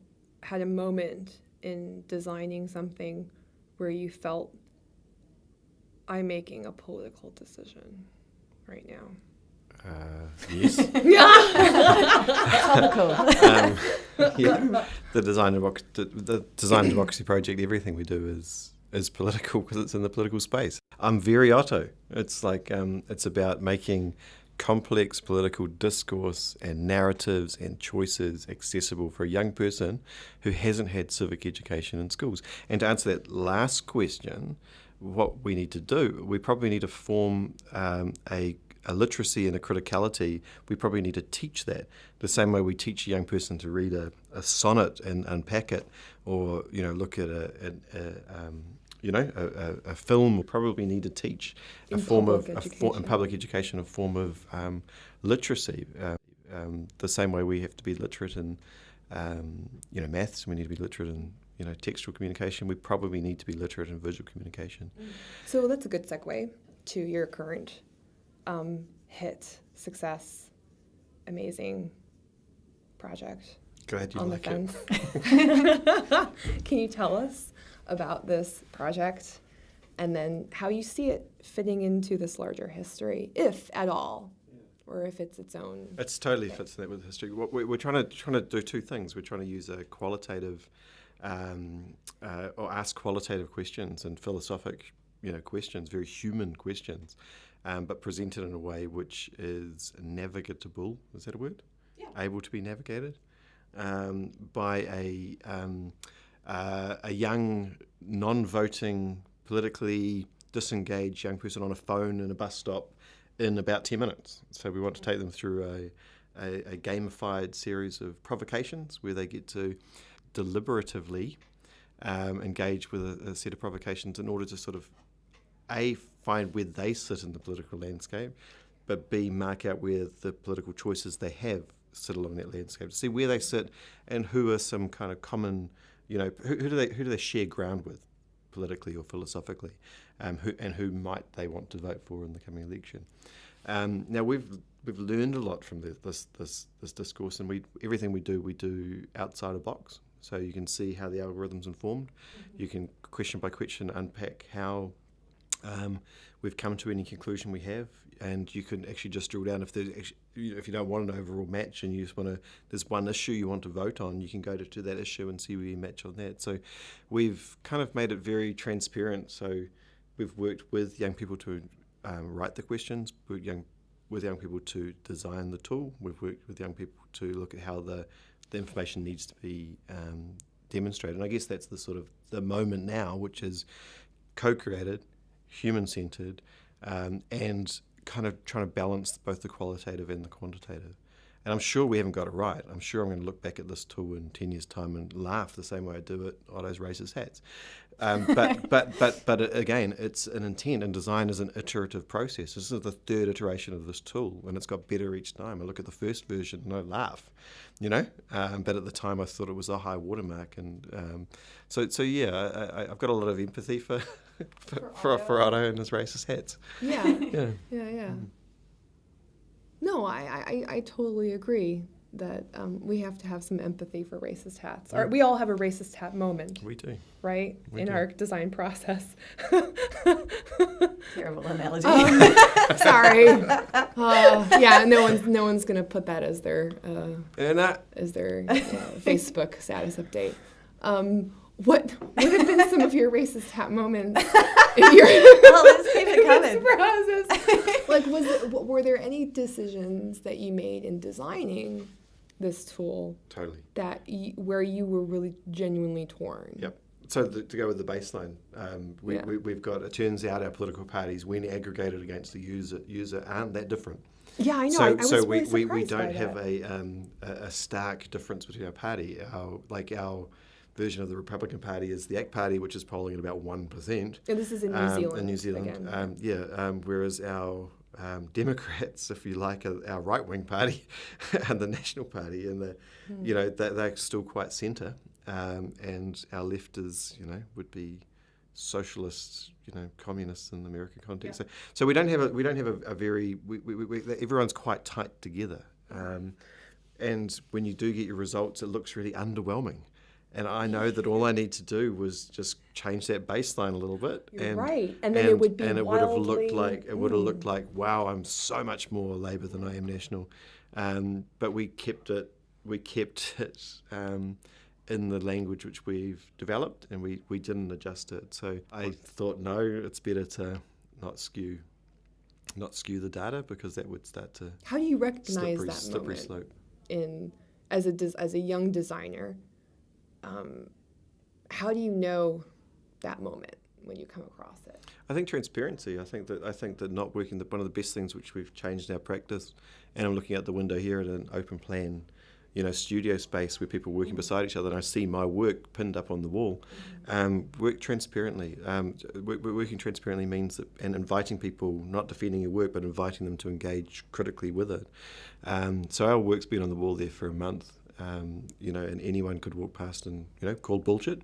a moment in designing something where you felt, I'm making a political decision right now? Yes. Topical. Yeah. The Design Democracy Project, everything we do is political because it's in the political space. I'm very Otto. It's like it's about making complex political discourse and narratives and choices accessible for a young person who hasn't had civic education in schools. And to answer that last question, what we need to do, we probably need to form a literacy and a criticality. We probably need to teach that the same way we teach a young person to read a sonnet and unpack it, or look at a film. We probably need to teach in public education a form of literacy. The same way we have to be literate in maths, we need to be literate in textual communication. We probably need to be literate in visual communication. So that's a good segue to your current hit, success, amazing project. Glad you on like the it. fence. Can you tell us about this project and then how you see it fitting into this larger history, if at all, or if it's its own? It's totally fits in that with history. We're trying to do two things. We're trying to use a qualitative or ask qualitative questions and philosophic questions, very human questions, but presented in a way which is navigatable. Is that a word? Yeah. Able to be navigated by a young, non-voting, politically disengaged young person on a phone in a bus stop in about 10 minutes. So we want to take them through a gamified series of provocations where they get to deliberatively engage with a set of provocations in order to sort of A, find where they sit in the political landscape, but B, mark out where the political choices they have sit along that landscape, to see where they sit and who are some kind of common, who do they share ground with, politically or philosophically, who might they want to vote for in the coming election. Now we've learned a lot from this discourse, and everything we do outside a box. So you can see how the algorithm's informed. You can question by question unpack how we've come to any conclusion we have, and you can actually just drill down if you don't want an overall match and you just there's one issue you want to vote on, you can go to that issue and see where you match on that. So we've kind of made it very transparent. So we've worked with young people to write the questions, with young people to design the tool. We've worked with young people to look at how the information needs to be demonstrated. And I guess that's the sort of the moment now, which is co-created, human-centred, and kind of trying to balance both the qualitative and the quantitative. And I'm sure we haven't got it right. I'm sure I'm going to look back at this tool in 10 years' time and laugh the same way I do at Otto's racist hats. But again, it's an intent, and design is an iterative process. This is the third iteration of this tool, and it's got better each time. I look at the first version and I laugh, but at the time I thought it was a high watermark. And so yeah, I've got a lot of empathy for Otto and his racist hats. Yeah. No, I totally agree that we have to have some empathy for racist hats. Or we all have a racist hat moment. We do. Right? We in do. our design process. Terrible analogy. Sorry. Yeah, no one's gonna put that as their Facebook status update. What would have been some of your racist hat moments in your let's keep it coming. process? Like, were there any decisions that you made in designing this tool Totally. that where you were really genuinely torn? Yep. So to go with the baseline, we've got, it turns out our political parties, when aggregated against the user aren't that different. Yeah, I know. So I was we really we surprised by don't have that. a stark difference between our party. Our version of the Republican Party is the ACT Party, which is polling at about 1%. And this is in New Zealand. In New Zealand, again. whereas our Democrats, if you like, are our right-wing party, and the National Party, and they're still quite centre, and our left is, would be socialists, communists in the American context. Yeah. So we don't have a very everyone's quite tight together, and when you do get your results, it looks really underwhelming. And I know that all I need to do was just change that baseline a little bit. You're right. And then it would be and it would have looked wildly- like, wow, I'm so much more Labour than I am National. But we kept it in the language which we've developed, and we didn't adjust it. So I thought, no, it's better to not skew the data, because that would start to How do you recognize slippery that moment slope. as a young designer? How do you know that moment when you come across it? I think transparency. I think that not working. One of the best things which we've changed in our practice, and I'm looking out the window here at an open plan, studio space where people working beside each other, and I see my work pinned up on the wall. Work transparently. Working transparently means that, and inviting people, not defending your work, but inviting them to engage critically with it. So our work's been on the wall there for a month. And anyone could walk past and, call bullshit.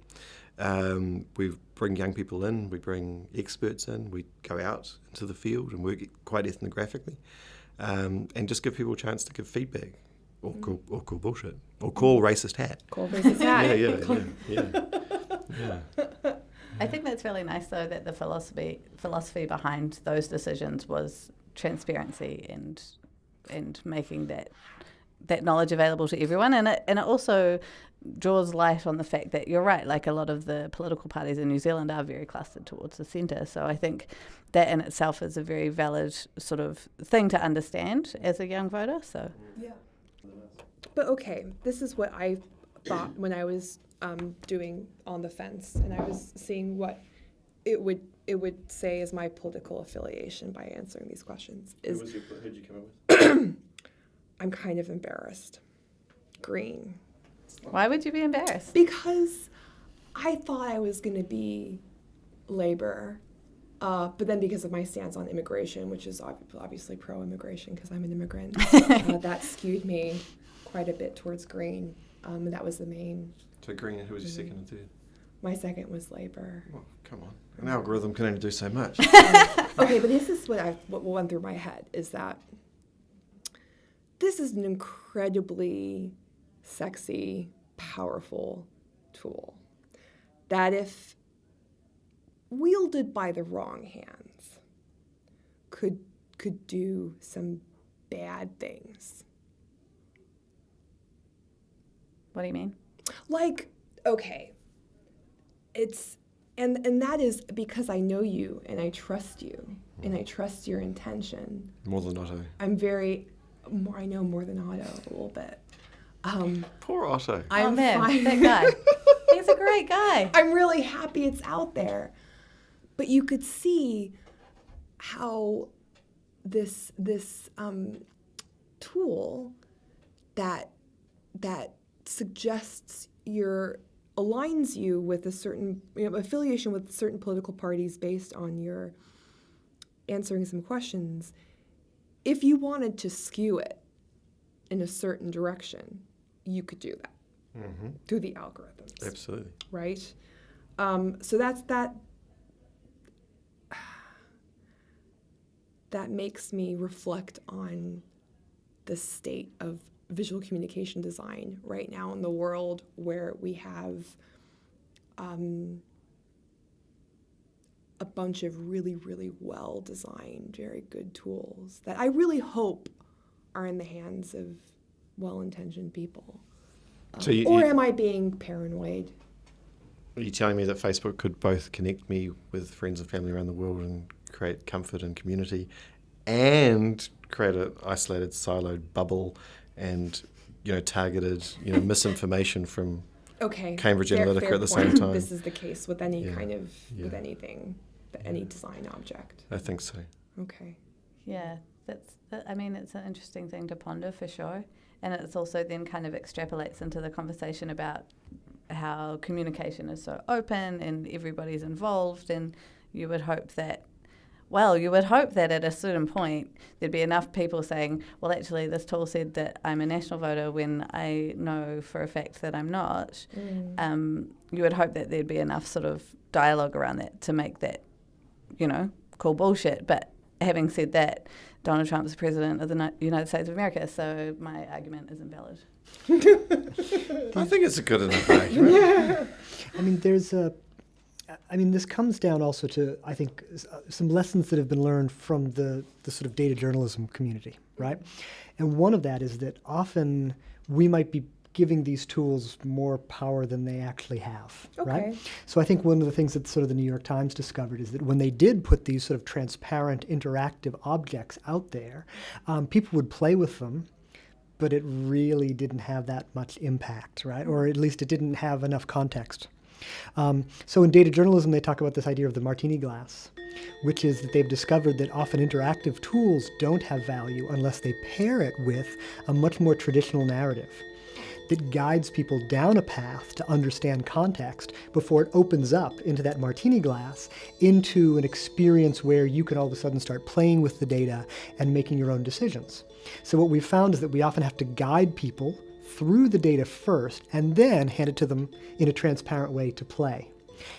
We bring young people in, we bring experts in, we go out into the field and work quite ethnographically, and just give people a chance to give feedback, or call bullshit, or call racist hat. Call racist hat. Yeah. I think that's really nice, though, that the philosophy behind those decisions was transparency and making that knowledge available to everyone, and it also draws light on the fact that you're right, like a lot of the political parties in New Zealand are very clustered towards the centre. So I think that in itself is a very valid sort of thing to understand as a young voter. So Yeah. But okay, this is what I thought when I was doing On the Fence, and I was seeing what it would say as my political affiliation by answering these questions. Who'd you come up with? I'm kind of embarrassed. Green. why would you be embarrassed? Because I thought I was going to be Labour, but then because of my stance on immigration, which is obviously pro-immigration because I'm an immigrant, that skewed me. quite a bit towards green. And that was the main. So green, who was your second and third? My second was labor. Well, come on. An algorithm can only do so much. Okay, but this is what went through my head, is that this is an incredibly sexy, powerful tool that, if wielded by the wrong hands, could do some bad things. What do you mean? Like, okay, it's, and that is because I know you and I trust you and I trust your intention. More than Otto. I know more than Otto a little bit. Poor Otto. I'm man, fine. that guy. He's a great guy. I'm really happy it's out there. But you could see how this tool that suggests aligns you with a certain affiliation with certain political parties based on your answering some questions. If you wanted to skew it in a certain direction, you could do that through the algorithms. Absolutely. Right? So that makes me reflect on the state of visual communication design right now in the world, where we have a bunch of really, really well-designed, very good tools that I really hope are in the hands of well-intentioned people. So Or am I being paranoid? Are you telling me that Facebook could both connect me with friends and family around the world and create comfort and community, and create an isolated, siloed bubble, and targeted misinformation from Okay. Cambridge fair Analytica at the point. same time? This is the case with any Yeah. kind of with Yeah. anything, any design object. I think so. Okay. Yeah, it's an interesting thing to ponder for sure. And it's also then kind of extrapolates into the conversation about how communication is so open and everybody's involved, and you would hope that at a certain point there'd be enough people saying, well, actually this tool said that I'm a national voter when I know for a fact that I'm not. You would hope that there'd be enough sort of dialogue around that to make that, call bullshit. But having said that, Donald Trump's the president of the United States of America, so my argument is invalid. I think it's a good enough argument. I mean, this comes down also to, I think, some lessons that have been learned from the sort of data journalism community, right? And one of that is that often we might be giving these tools more power than they actually have, right? Okay. So I think one of the things that sort of the New York Times discovered is that when they did put these sort of transparent, interactive objects out there, people would play with them, but it really didn't have that much impact, right? Or at least it didn't have enough context. So in data journalism, they talk about this idea of the martini glass, which is that they've discovered that often interactive tools don't have value unless they pair it with a much more traditional narrative that guides people down a path to understand context before it opens up into that martini glass, into an experience where you can all of a sudden start playing with the data and making your own decisions. So what we've found is that we often have to guide people through the data first and then hand it to them in a transparent way to play.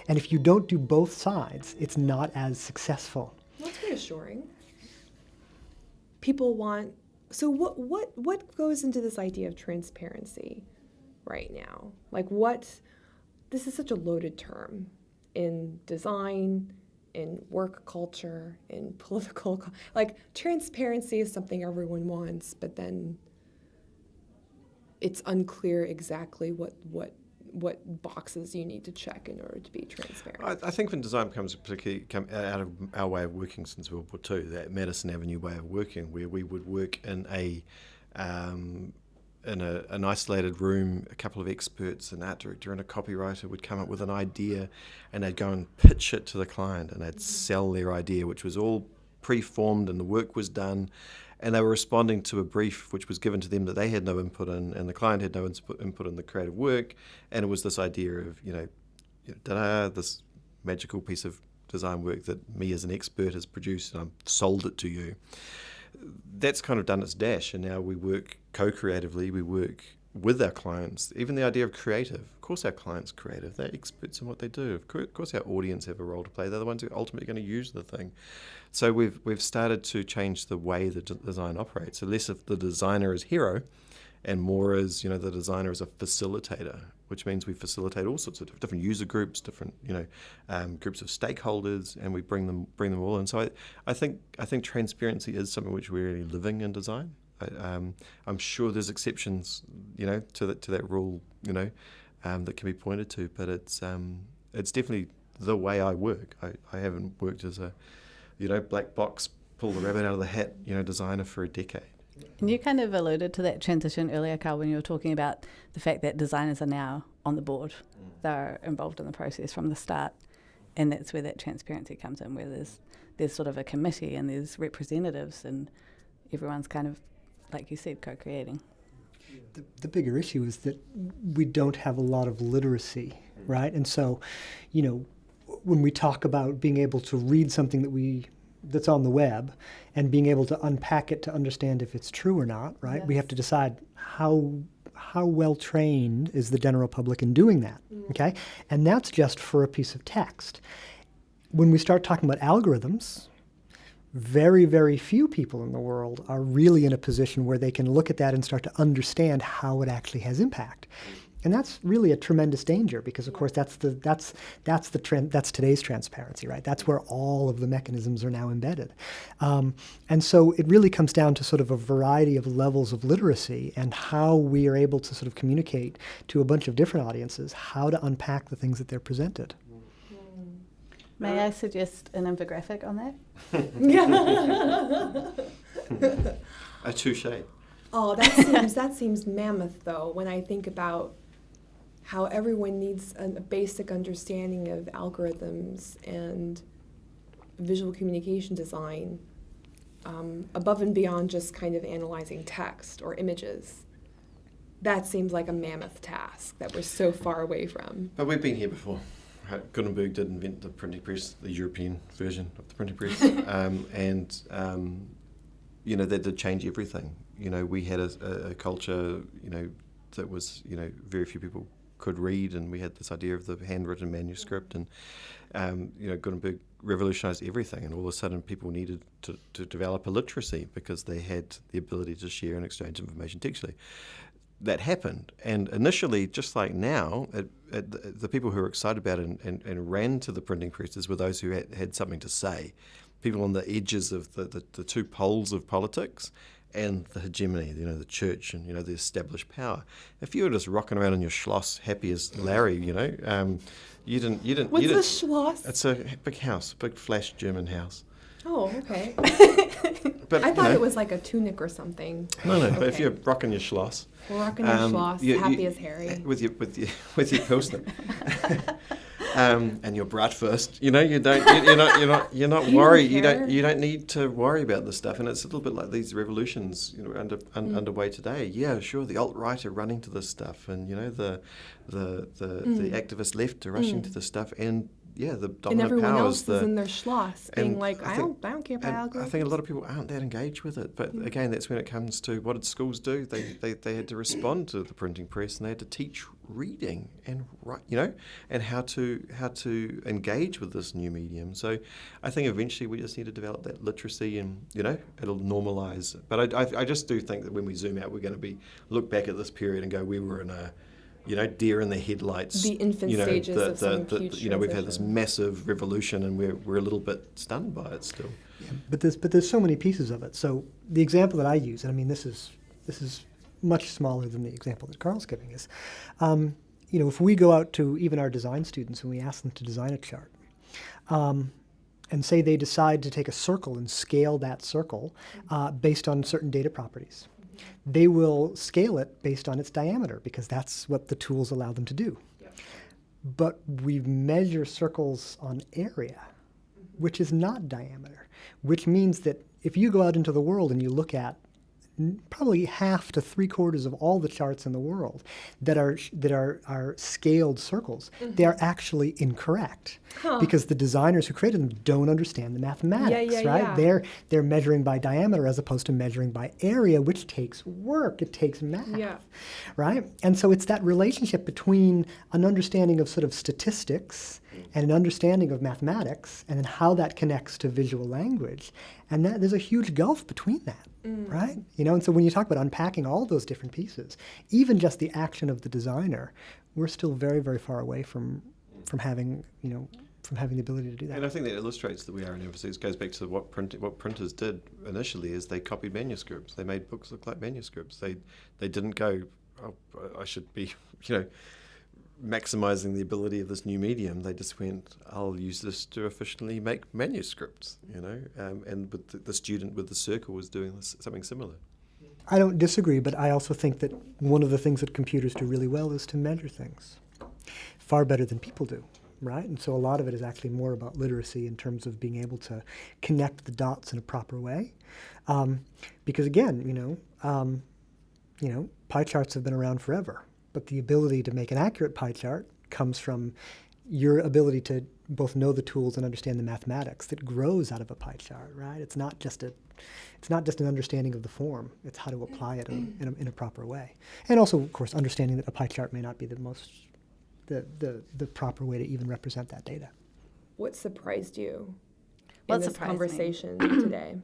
And if you don't do both sides, it's not as successful. That's reassuring. People want. So what goes into this idea of transparency right now? Like this is such a loaded term in design, in work culture, in political, transparency is something everyone wants, but then it's unclear exactly what boxes you need to check in order to be transparent. I think when design becomes particularly out of our way of working since World War II, that Madison Avenue way of working, where we would work in an isolated room, a couple of experts, an art director and a copywriter would come up with an idea, and they'd go and pitch it to the client, and they'd sell their idea, which was all pre-formed and the work was done. And they were responding to a brief which was given to them that they had no input in, and the client had no input in the creative work. And it was this idea of, this magical piece of design work that me as an expert has produced, and I've sold it to you. That's kind of done its dash, and now we work co-creatively. We work with our clients. Even the idea of creative. Of course our clients are creative. They're experts in what they do. Of course our audience have a role to play. They're the ones who are ultimately going to use the thing. So we've started to change the way the design operates. So less of the designer as hero and more as, the designer as a facilitator, which means we facilitate all sorts of different user groups, different, groups of stakeholders, and we bring them all in. So I think transparency is something which we're really living in design. I'm sure there's exceptions, to that rule, that can be pointed to, but it's definitely the way I work. I haven't worked as a, black box, pull the rabbit out of the hat, designer for a decade. And you kind of alluded to that transition earlier, Carl, when you were talking about the fact that designers are now on the board. They're involved in the process from the start, and that's where that transparency comes in, where there's sort of a committee and there's representatives and everyone's kind of, like you said, co-creating. The bigger issue is that we don't have a lot of literacy, right? And so, when we talk about being able to read something that's on the web and being able to unpack it to understand if it's true or not, right? Yes. We have to decide how well trained is the general public in doing that, okay? And that's just for a piece of text. When we start talking about algorithms, very, very few people in the world are really in a position where they can look at that and start to understand how it actually has impact. And that's really a tremendous danger because, of course, that's today's transparency, right? That's where all of the mechanisms are now embedded. And so it really comes down to sort of a variety of levels of literacy and how we are able to sort of communicate to a bunch of different audiences how to unpack the things that they're presented. May I suggest an infographic on that? A touche. Oh, that seems mammoth, though, when I think about how everyone needs a basic understanding of algorithms and visual communication design, above and beyond just kind of analyzing text or images. That seems like a mammoth task that we're so far away from. But we've been here before. Gutenberg did invent the printing press, the European version of the printing press, that did change everything. We had a culture, that was, very few people could read, and we had this idea of the handwritten manuscript, and Gutenberg revolutionized everything, and all of a sudden people needed to develop a literacy because they had the ability to share and exchange information textually. That happened, and initially, just like now, the people who were excited about it and ran to the printing presses were those who had something to say, people on the edges of the two poles of politics and the hegemony, the church and, the established power. If you were just rocking around in your Schloss, happy as Larry, you didn't. What's a Schloss? It's a big house, big flash German house. Oh, okay. But I thought it was like a tunic or something. No. Okay. But if you're rocking your Schloss, We're rocking your Schloss, happy as Harry. with your Pilsner, and your Bratwurst, you're not worried. You don't need to worry about this stuff. And it's a little bit like these revolutions, underway today. Yeah, sure. The alt-right are running to this stuff, and the activist left are rushing to this stuff, and the dominant and everyone powers else is in their Schloss, being like, I don't care about algorithms. I think a lot of people aren't that engaged with it. But again, that's when it comes to what did schools do? They had to respond to the printing press, and they had to teach reading and and how to engage with this new medium. So I think eventually we just need to develop that literacy, and it'll normalise. But I just do think that when we zoom out, we're going to look back at this period and go, we were in a deer in the headlights. The infant stages of some huge we've had this transition. massive revolution, and we're a little bit stunned by it still. Yeah, but there's so many pieces of it. So the example that I use, and I mean this is much smaller than the example that Carl's giving, is, if we go out to even our design students and we ask them to design a chart, and say they decide to take a circle and scale that circle based on certain data properties. They will scale it based on its diameter because that's what the tools allow them to do. Yep. But we measure circles on area, which is not diameter, which means that if you go out into the world and you look at probably half to 3/4 of all the charts in the world that are scaled circles. They are actually incorrect because the designers who created them don't understand the mathematics, yeah, right? yeah. They're measuring by diameter as opposed to measuring by area, which takes work. It takes math, Yeah. right? And so it's that relationship between an understanding of sort of statistics and an understanding of mathematics, and then how that connects to visual language, and that there's a huge gulf between that, right? You know, and so when you talk about unpacking all those different pieces, even just the action of the designer, we're still very, very far away from having, you know, from having the ability to do that. And I think that illustrates that we are an emphasis. It goes back to what printers did initially is they copied manuscripts. They made books look like manuscripts. They didn't go, oh, I should be, you know, maximizing the ability of this new medium. They just went, I'll use this to efficiently make manuscripts, you know. And with the student with the circle was doing something similar. I don't disagree, but I also think that one of the things that computers do really well is to measure things far better than people do, right? And so a lot of it is actually more about literacy in terms of being able to connect the dots in a proper way. Because again, pie charts have been around forever, but the ability to make an accurate pie chart comes from your ability to both know the tools and understand the mathematics that grows out of a pie chart, right? It's not just an understanding of the form. It's how to apply it in a proper way. And also, of course, understanding that a pie chart may not be the proper way to even represent that data. What surprised you What in this surprised me? conversation today?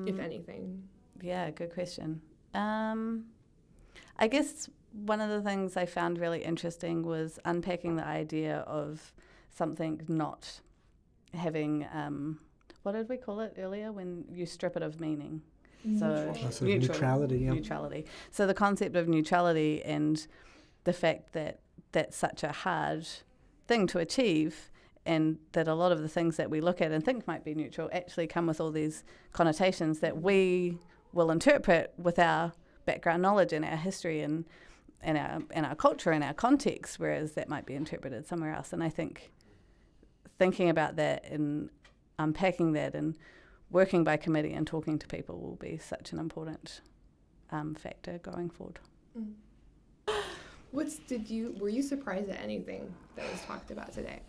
If anything. Yeah, good question. I guess one of the things I found really interesting was unpacking the idea of something not having, what did we call it earlier, when you strip it of meaning? So Neutrality, yeah. Neutrality. So the concept of neutrality and the fact that that's such a hard thing to achieve, and that a lot of the things that we look at and think might be neutral actually come with all these connotations that we will interpret with our background knowledge and our history and our culture and our context, whereas that might be interpreted somewhere else. And I think thinking about that and unpacking that and working by committee and talking to people will be such an important factor going forward. Were you surprised at anything that was talked about today?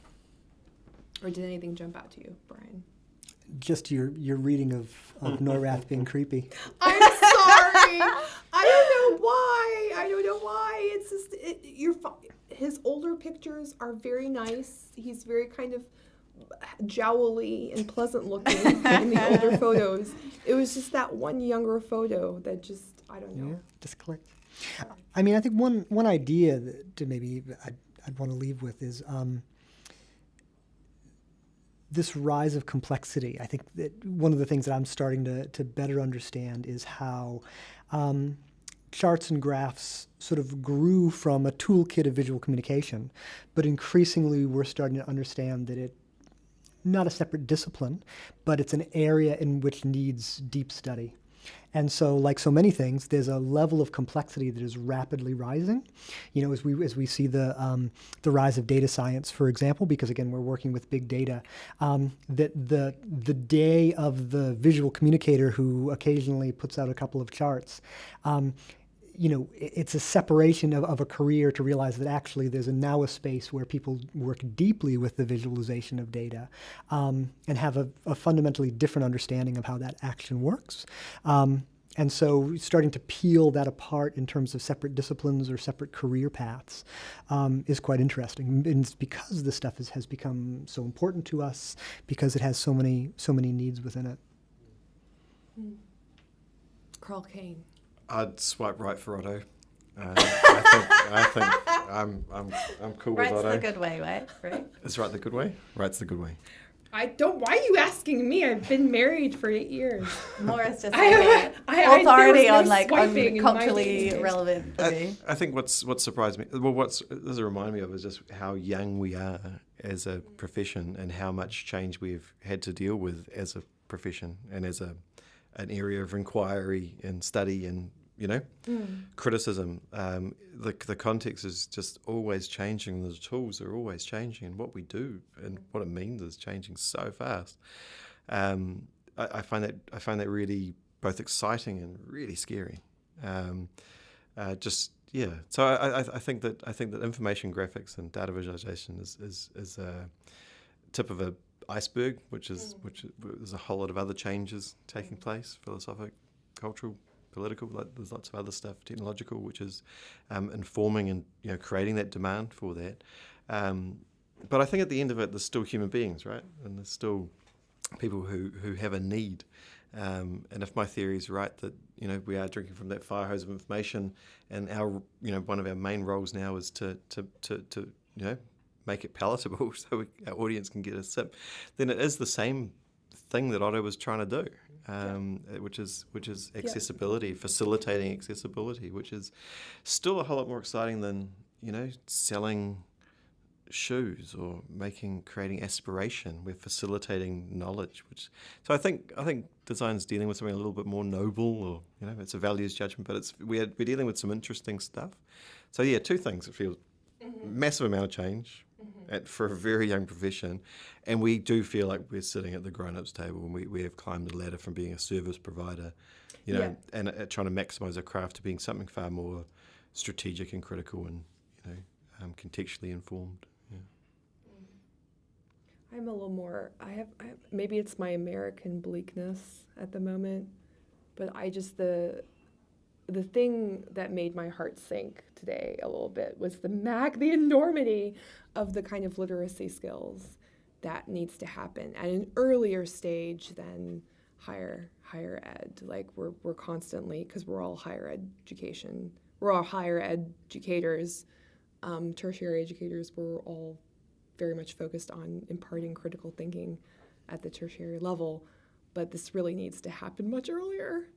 Or did anything jump out to you, Brian? Just your reading of Neurath being creepy. I'm sorry. I don't know why. It's just his older pictures are very nice. He's very kind of jowly and pleasant looking in the older photos. It was just that one younger photo that just, I don't know. Yeah, just clicked. I mean, I think one idea that maybe I'd want to leave with is this rise of complexity. I think that one of the things that I'm starting to better understand is how charts and graphs sort of grew from a toolkit of visual communication, but increasingly we're starting to understand that it's not a separate discipline, but it's an area in which needs deep study. And so, like so many things, there's a level of complexity that is rapidly rising. You know, as we see the rise of data science, for example, because again we're working with big data, that the day of the visual communicator who occasionally puts out a couple of charts. You know, it's a separation of a career to realize that actually there's now a space where people work deeply with the visualization of data and have a fundamentally different understanding of how that action works. And so starting to peel that apart in terms of separate disciplines or separate career paths is quite interesting. And it's because this stuff has become so important to us, because it has so many needs within it. Carl Kane. I'd swipe right for Otto. I think I'm cool with Right's Otto. the good way, right? Is right the good way? Right's the good way. Why are you asking me? I've been married for 8 years. Maura's just I- authority there on was no like on swiping in my culturally dating days. relevant to me. I think what surprised me, well, what does it remind me of is just how young we are as a profession and how much change we've had to deal with as a profession and as an area of inquiry and study and criticism. The context is just always changing. The tools are always changing, and what we do and what it means is changing so fast. I find that really both exciting and really scary. So I think that information graphics and data visualization is a tip of an iceberg, which is there's a whole lot of other changes taking place, philosophic, cultural, political. There's lots of other stuff, technological, which is informing and creating that demand for that. But I think at the end of it, there's still human beings, right? And there's still people who have a need. And if my theory is right, that we are drinking from that fire hose of information, and our one of our main roles now is to make it palatable so our audience can get a sip, then it is the same thing that Otto was trying to do, which is accessibility, facilitating accessibility, which is still a whole lot more exciting than selling shoes or creating aspiration. We're facilitating knowledge, so I think design's dealing with something a little bit more noble, or it's a values judgment, but we're dealing with some interesting stuff. So yeah, two things. It feels massive amount of change for a very young profession, and we do feel like we're sitting at the grown-ups table, and we have climbed the ladder from being a service provider, and trying to maximise our craft to being something far more strategic and critical and contextually informed. I'm a little more, I have maybe it's my American bleakness at the moment, but the thing that made my heart sink today a little bit was the enormity of the kind of literacy skills that needs to happen at an earlier stage than higher ed. Like we're constantly, because we're all higher educators, tertiary educators, we're all very much focused on imparting critical thinking at the tertiary level, but this really needs to happen much earlier.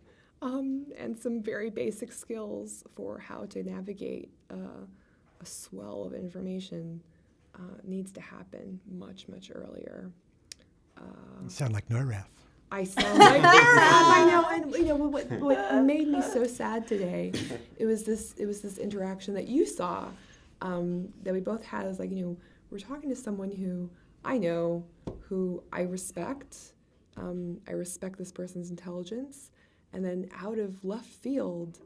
And some very basic skills for how to navigate a swell of information needs to happen much, much earlier. You sound like NORAF. I sound like I know. And what made me so sad today, it was this interaction that you saw, that we both had. Is like, we're talking to someone who I know, who I respect. I respect this person's intelligence, and then out of left field,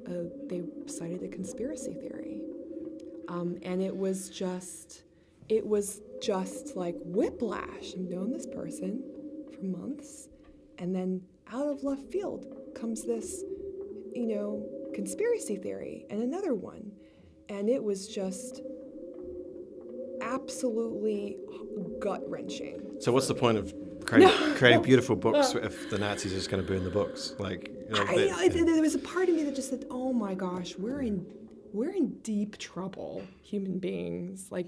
they cited a conspiracy theory, and it was just like whiplash. I've known this person for months, and then out of left field comes this, conspiracy theory and another one, and it was just absolutely gut-wrenching. So what's the point of creating beautiful books if the Nazis are just going to burn the books? There was a part of me that just said, "Oh my gosh, we're in deep trouble, human beings. Like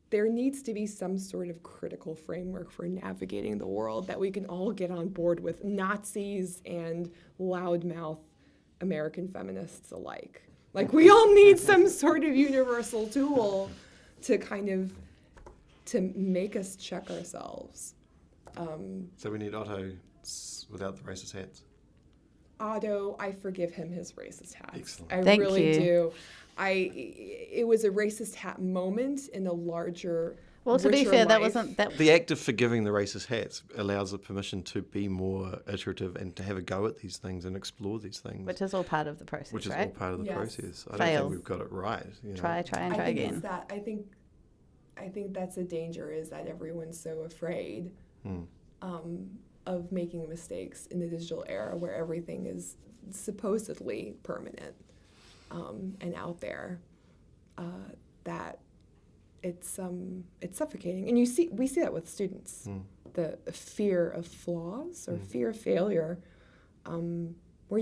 there needs to be some sort of critical framework for navigating the world that we can all get on board with, Nazis and loudmouth American feminists alike. Like we all need some sort of universal tool to make us check ourselves." So we need Otto without the racist hats. Otto, I forgive him his racist hats. Excellent. I Thank really you. do. It was a racist hat moment in a larger. Well, to be richer fair, that life. wasn't that. The act of forgiving the racist hats allows the permission to be more iterative and to have a go at these things and explore these things. Which is all part of the process, Which is right? all part of the Yes. process. I don't Fail. think we've got it right. Try and try again. It's that. I think that's a danger, is that everyone's so afraid of making mistakes in the digital era where everything is supposedly permanent and out there, that it's suffocating. And we see that with students, the fear of flaws or fear of failure, where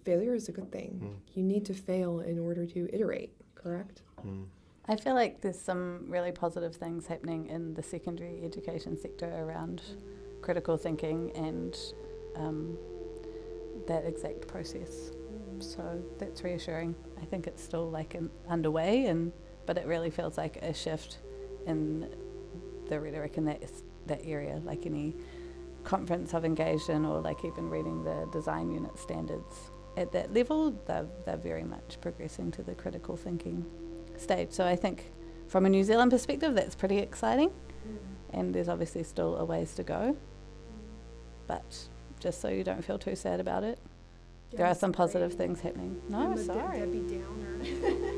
failure is a good thing. You need to fail in order to iterate, correct? I feel like there's some really positive things happening in the secondary education sector around critical thinking and that exact process. So that's reassuring. I think it's still underway, but it really feels like a shift in the rhetoric in that area. Like any conference I've engaged in, or like even reading the design unit standards at that level, they're very much progressing to the critical thinking stage. So I think from a New Zealand perspective, that's pretty exciting. And there's obviously still a ways to go. But just so you don't feel too sad about it, there are some positive things happening. No, sorry. Debbie Downer.